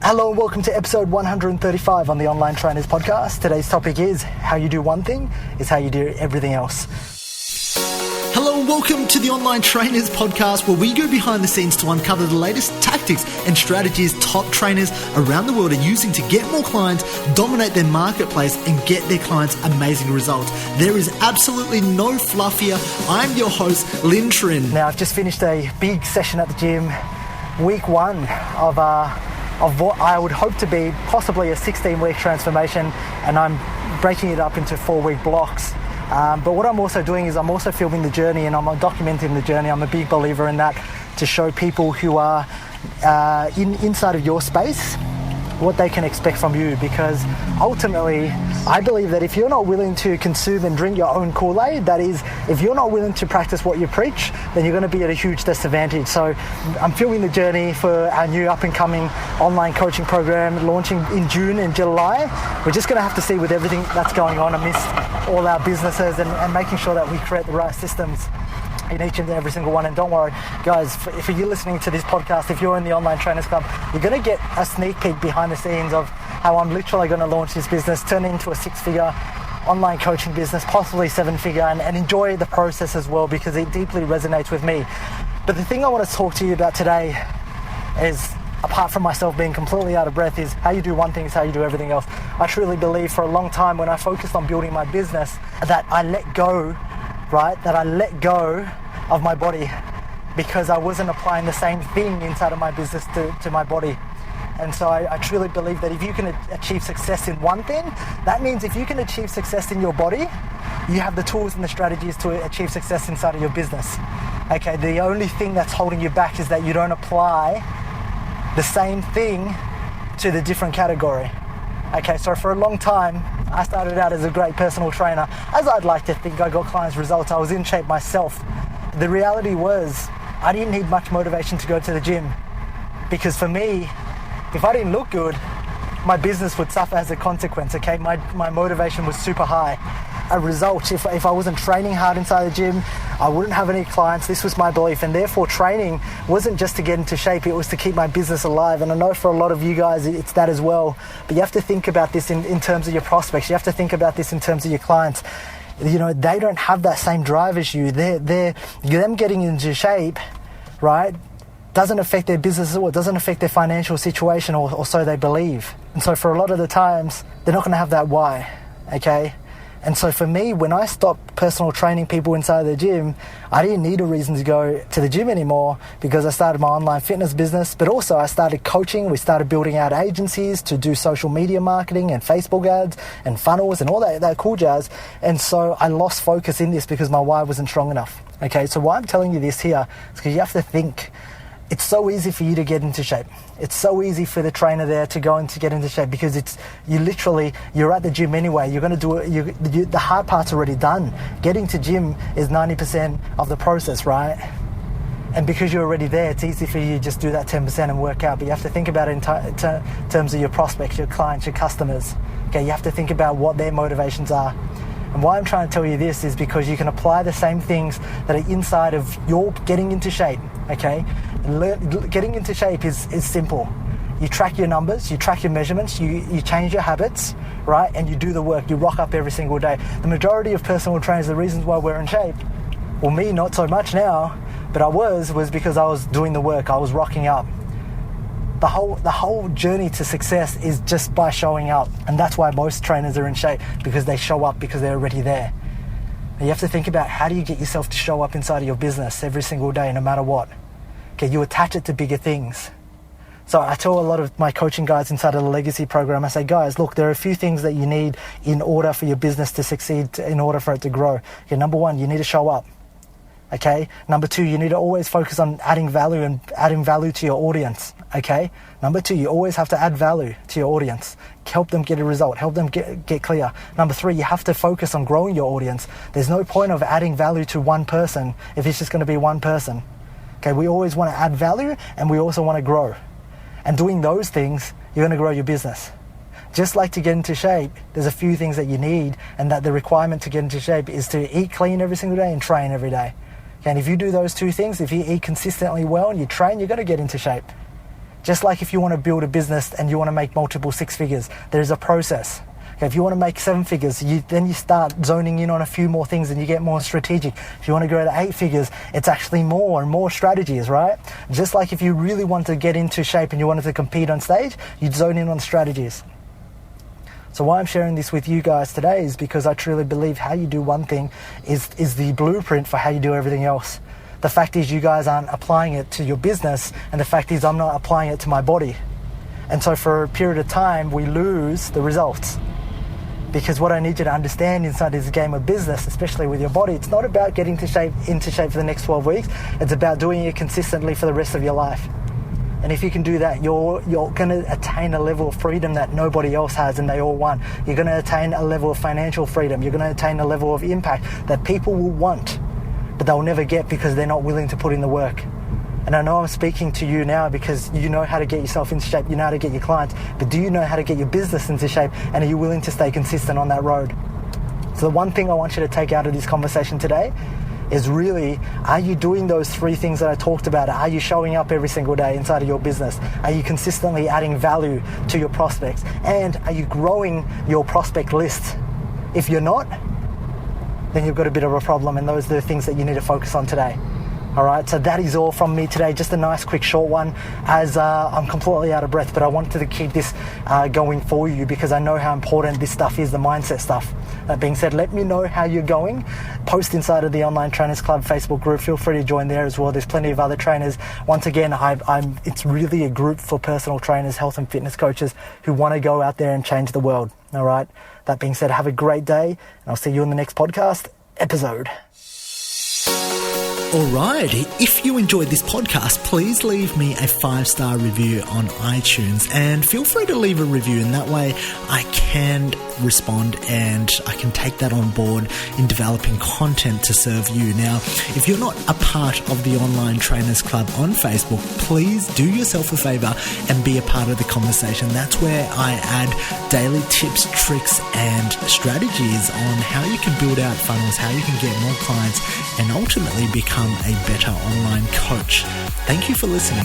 Hello and welcome to episode 135 on the Online Trainers Podcast. Today's topic is how you do one thing is how you do everything else. Hello and welcome to the Online Trainers Podcast, where we go behind the scenes to uncover the latest tactics and strategies top trainers around the world are using to get more clients, dominate their marketplace and get their clients amazing results. There is absolutely no fluff here. I'm your host, Linh. Now, I've just finished a big session at the gym, week one of what I would hope to be possibly a 16-week transformation, and I'm breaking it up into 4-week blocks. But what I'm also doing is I'm also filming the journey and I'm documenting the journey. I'm a big believer in that, to show people who are inside of your space what they can expect from you, because ultimately I believe that if you're not willing to consume and drink your own Kool-Aid, that is, if you're not willing to practice what you preach, then you're going to be at a huge disadvantage. So I'm filming the journey for our new up-and-coming online coaching program launching in June and July. We're just going to have to see with everything that's going on amidst all our businesses and making sure that we create the right systems in each and every single one. And don't worry guys, if you're listening to this podcast, if you're in the Online Trainers Club, you're going to get a sneak peek behind the scenes of how I'm literally going to launch this business, turn it into a 6-figure online coaching business, possibly 7-figure, and enjoy the process as well, because it deeply resonates with me. But the thing I want to talk to you about today is, apart from myself being completely out of breath, is how you do one thing is how you do everything else. I truly believe for a long time, when I focused on building my business, that I let go of my body, because I wasn't applying the same thing inside of my business to my body. And so I truly believe that if you can achieve success in one thing, that means if you can achieve success in your body, you have the tools and the strategies to achieve success inside of your business. Okay, the only thing that's holding you back is that you don't apply the same thing to the different category. Okay, so for a long time, I started out as a great personal trainer. As I'd like to think, I got clients results. I was in shape myself. The reality was, I didn't need much motivation to go to the gym, because for me, if I didn't look good, my business would suffer as a consequence. Okay, my motivation was super high. A result, if I wasn't training hard inside the gym, I wouldn't have any clients. This was my belief, and therefore training wasn't just to get into shape, it was to keep my business alive. And I know for a lot of you guys it's that as well, but you have to think about this in terms of your prospects. You have to think about this in terms of your clients. You know, they don't have that same drive as you. Them getting into shape, right, doesn't affect their business or doesn't affect their financial situation, or so they believe. And so for a lot of the times, they're not going to have that why, okay? And so for me, when I stopped personal training people inside the gym, I didn't need a reason to go to the gym anymore, because I started my online fitness business, but also I started coaching. We started building out agencies to do social media marketing and Facebook ads and funnels and all that cool jazz. And so I lost focus in this because my why wasn't strong enough. Okay, so why I'm telling you this here is because you have to think. It's so easy for you to get into shape. It's so easy for the trainer there to go and to get into shape, because you're at the gym anyway. You're going to do it. The hard part's already done. Getting to gym is 90% of the process, right? And because you're already there, it's easy for you to just do that 10% and work out. But you have to think about it in terms of your prospects, your clients, your customers. Okay, you have to think about what their motivations are. And why I'm trying to tell you this is because you can apply the same things that are inside of your getting into shape, okay? Getting into shape is simple. You track your numbers, you track your measurements, you change your habits, right? And you do the work, you rock up every single day. The majority of personal trainers, the reasons why we're in shape, well, me, not so much now, but I was because I was doing the work, I was rocking up. The whole journey to success is just by showing up. And that's why most trainers are in shape, because they show up because they're already there. And you have to think about, how do you get yourself to show up inside of your business every single day, no matter what? Okay, you attach it to bigger things. So I tell a lot of my coaching guys inside of the Legacy program, I say, guys, look, there are a few things that you need in order for your business to succeed, in order for it to grow. Okay, number one, you need to show up. Okay. Number two, you need to always focus on adding value to your audience. Okay. Number two, you always have to add value to your audience. Help them get a result. Help them get clear. Number three, you have to focus on growing your audience. There's no point of adding value to one person if it's just going to be one person. Okay. We always want to add value, and we also want to grow. And doing those things, you're going to grow your business. Just like to get into shape, there's a few things that you need, and that the requirement to get into shape is to eat clean every single day and train every day. And if you do those two things, if you eat consistently well and you train, you're going to get into shape. Just like if you want to build a business and you want to make multiple six figures, there's a process. Okay, if you want to make seven figures, then you start zoning in on a few more things and you get more strategic. If you want to go to eight figures, it's actually more and more strategies, right? Just like if you really want to get into shape and you wanted to compete on stage, you'd zone in on strategies. So why I'm sharing this with you guys today is because I truly believe how you do one thing is the blueprint for how you do everything else. The fact is you guys aren't applying it to your business, and the fact is I'm not applying it to my body. And so for a period of time, we lose the results. Because what I need you to understand inside this game of business, especially with your body, it's not about getting into shape for the next 12 weeks. It's about doing it consistently for the rest of your life. And if you can do that, you're going to attain a level of freedom that nobody else has and they all want. You're going to attain a level of financial freedom. You're going to attain a level of impact that people will want, but they'll never get because they're not willing to put in the work. And I know I'm speaking to you now because you know how to get yourself into shape, you know how to get your clients, but do you know how to get your business into shape, and are you willing to stay consistent on that road? So the one thing I want you to take out of this conversation today is really, are you doing those three things that I talked about? Are you showing up every single day inside of your business? Are you consistently adding value to your prospects? And are you growing your prospect list? If you're not, then you've got a bit of a problem, and those are the things that you need to focus on today. All right, so that is all from me today. Just a nice, quick, short one, as I'm completely out of breath, but I wanted to keep this going for you because I know how important this stuff is, the mindset stuff. That being said, let me know how you're going. Post inside of the Online Trainers Club Facebook group. Feel free to join there as well. There's plenty of other trainers. Once again, it's really a group for personal trainers, health and fitness coaches who want to go out there and change the world. All right, that being said, have a great day, and I'll see you in the next podcast episode. Alright, if you enjoyed this podcast, please leave me a 5-star review on iTunes, and feel free to leave a review, and that way I can respond and I can take that on board in developing content to serve you. Now, if you're not a part of the Online Trainers Club on Facebook, please do yourself a favor and be a part of the conversation. That's where I add daily tips, tricks and strategies on how you can build out funnels, how you can get more clients, and ultimately become a better online coach. Thank you for listening.